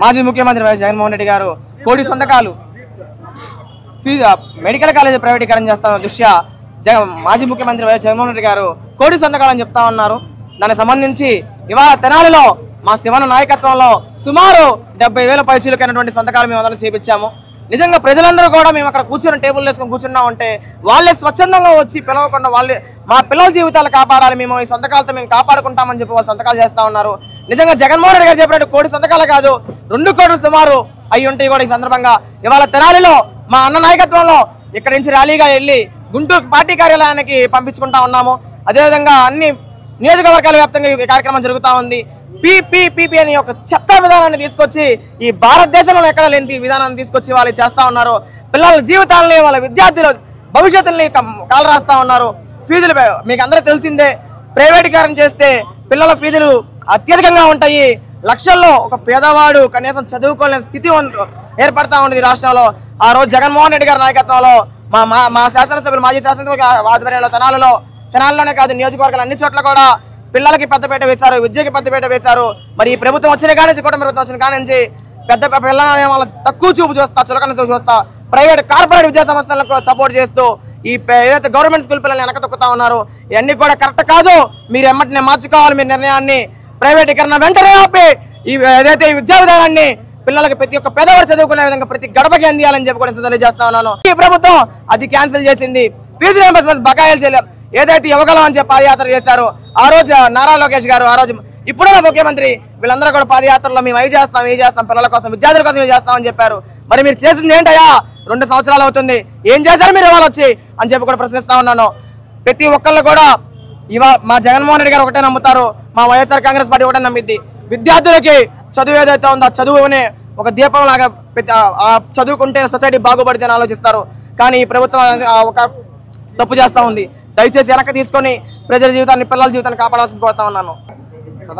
మాజీ ముఖ్యమంత్రి వైఎస్ జగన్మోహన్ రెడ్డి గారు కోటి సంతకాలు మెడికల్ కాలేజీ ప్రైవేటీకరణ చేస్తున్న దృష్ట్యా మాజీ ముఖ్యమంత్రి వైఎస్ జగన్మోహన్ రెడ్డి గారు కోటి సంతకాలని చెప్తా ఉన్నారు. దానికి సంబంధించి ఇవాళ తెనాలిలో మా శివన నాయకత్వంలో సుమారు 70,000 పైచీలకైనటువంటి సంతకాలు మేము అందరం చేపించాము. నిజంగా ప్రజలందరూ కూడా మేము అక్కడ కూర్చొని టేబుల్ వేసుకొని కూర్చున్నాం అంటే వాళ్ళే స్వచ్ఛందంగా వచ్చి పిలవకుండా వాళ్ళే మా పిల్లల జీవితాలు కాపాడాలి, మేము ఈ సంతకాలతో మేము కాపాడుకుంటామని చెప్పి వాళ్ళు సంతకాలు చేస్తా ఉన్నారు. నిజంగా జగన్మోహన్ రెడ్డి గారు చెప్పినట్టు కోటి సంతకాలు కాదు 2 కోట్లు సుమారు అయి ఉంటాయి కూడా. ఈ సందర్భంగా ఇవాళ తెనాలిలో మా అన్న నాయకత్వంలో ఇక్కడి నుంచి ర్యాలీగా వెళ్ళి గుంటూరు పార్టీ కార్యాలయానికి పంపించుకుంటా ఉన్నాము. అదేవిధంగా అన్ని నియోజకవర్గాల వ్యాప్తంగా ఈ కార్యక్రమం జరుగుతూ ఉంది. పీపీ అని ఒక చెత్త విధానాన్ని తీసుకొచ్చి ఈ భారతదేశంలో ఎక్కడ లేని విధానాన్ని తీసుకొచ్చి వాళ్ళు చేస్తా ఉన్నారు. పిల్లల జీవితాలని వాళ్ళ విద్యార్థుల భవిష్యత్తుని కాలు రాస్తా ఉన్నారు. ఫీజులు మీకు అందరూ తెలిసిందే, ప్రైవేటీకరణ చేస్తే పిల్లల ఫీజులు అత్యధికంగా ఉంటాయి. లక్షల్లో ఒక పేదవాడు కనీసం చదువుకోలేని స్థితి ఏర్పడతా ఉంది రాష్ట్రంలో. ఆ రోజు జగన్మోహన్ రెడ్డి గారి నాయకత్వంలో మా శాసనసభ్యులు మాజీ శాసనసభ్యులు ఆధ్వర్యంలో తెనాలిలోనే కాదు నియోజకవర్గాలు అన్ని చోట్ల కూడా పిల్లలకి పెద్దపేట వేశారు, విద్యకి పెద్దపేట వేశారు. మరి ఈ ప్రభుత్వం వచ్చిన కాడి నుంచి కూడా ప్రభుత్వం వచ్చిన కాడి నుంచి పెద్ద పిల్లలని వాళ్ళ తక్కువ చూపు చూస్తా, చులకన చూస్తా ప్రైవేట్ కార్పొరేట్ విద్యా సంస్థలకు సపోర్ట్ చేస్తూ ఈ ఏదైతే గవర్నమెంట్ స్కూల్ పిల్లల్ని వెనక తొక్కుతా ఉన్నారు ఇవన్నీ కూడా కరెక్ట్ కాదు. మీరు ఎమ్మటినే మార్చుకోవాలి మీ నిర్ణయాన్ని. ప్రైవేటీకరణ వెంటనే ఆపి ఈ ఏదైతే ఈ విద్యా విధానాన్ని పిల్లలకి ప్రతి ఒక్క పేదవాడు చదువుకునే విధంగా ప్రతి గడపకి అందియాలని చెప్పి కూడా తెలియజేస్తా ఉన్నాను. ఈ ప్రభుత్వం అది క్యాన్సిల్ చేసింది. ఫీజు రీయింబర్స్మెంట్ బకాయిలు చేయలేదు. ఏదైతే యువగలం అని చెప్పి పాదయాత్ర చేశారో ఆ రోజు నారా లోకేష్ గారు, ఆ రోజు ఇప్పుడున్న ముఖ్యమంత్రి వీళ్ళందరూ కూడా పాదయాత్రలో మేము అవి చేస్తాం పిల్లల కోసం విద్యార్థుల కోసం ఇవి చేస్తామని చెప్పారు. మరి మీరు చేసింది ఏంటయ్యా? 2 సంవత్సరాలు అవుతుంది, ఏం చేశారు మీరు ఇవాళ వచ్చి అని చెప్పి కూడా ప్రశ్నిస్తా ఉన్నాను. ప్రతి ఒక్కళ్ళు కూడా ఇవాళ మా జగన్మోహన్ రెడ్డి గారు ఒకటే నమ్ముతారు, మా వైఎస్ఆర్ కాంగ్రెస్ పార్టీ ఒకటే నమ్మిద్ది. విద్యార్థులకి చదువు ఏదైతే ఉందో చదువునే ఒక దీపం లాగా చదువుకుంటే సొసైటీ బాగుపడితే అని ఆలోచిస్తారు. కానీ ఈ ప్రభుత్వం ఒక తప్పు చేస్తూ ఉంది. దయచేసి వెనక్కి తీసుకొని ప్రజల జీవితాన్ని పిల్లల జీవితాన్ని కాపాడాల్సి కోరుతా ఉన్నాను.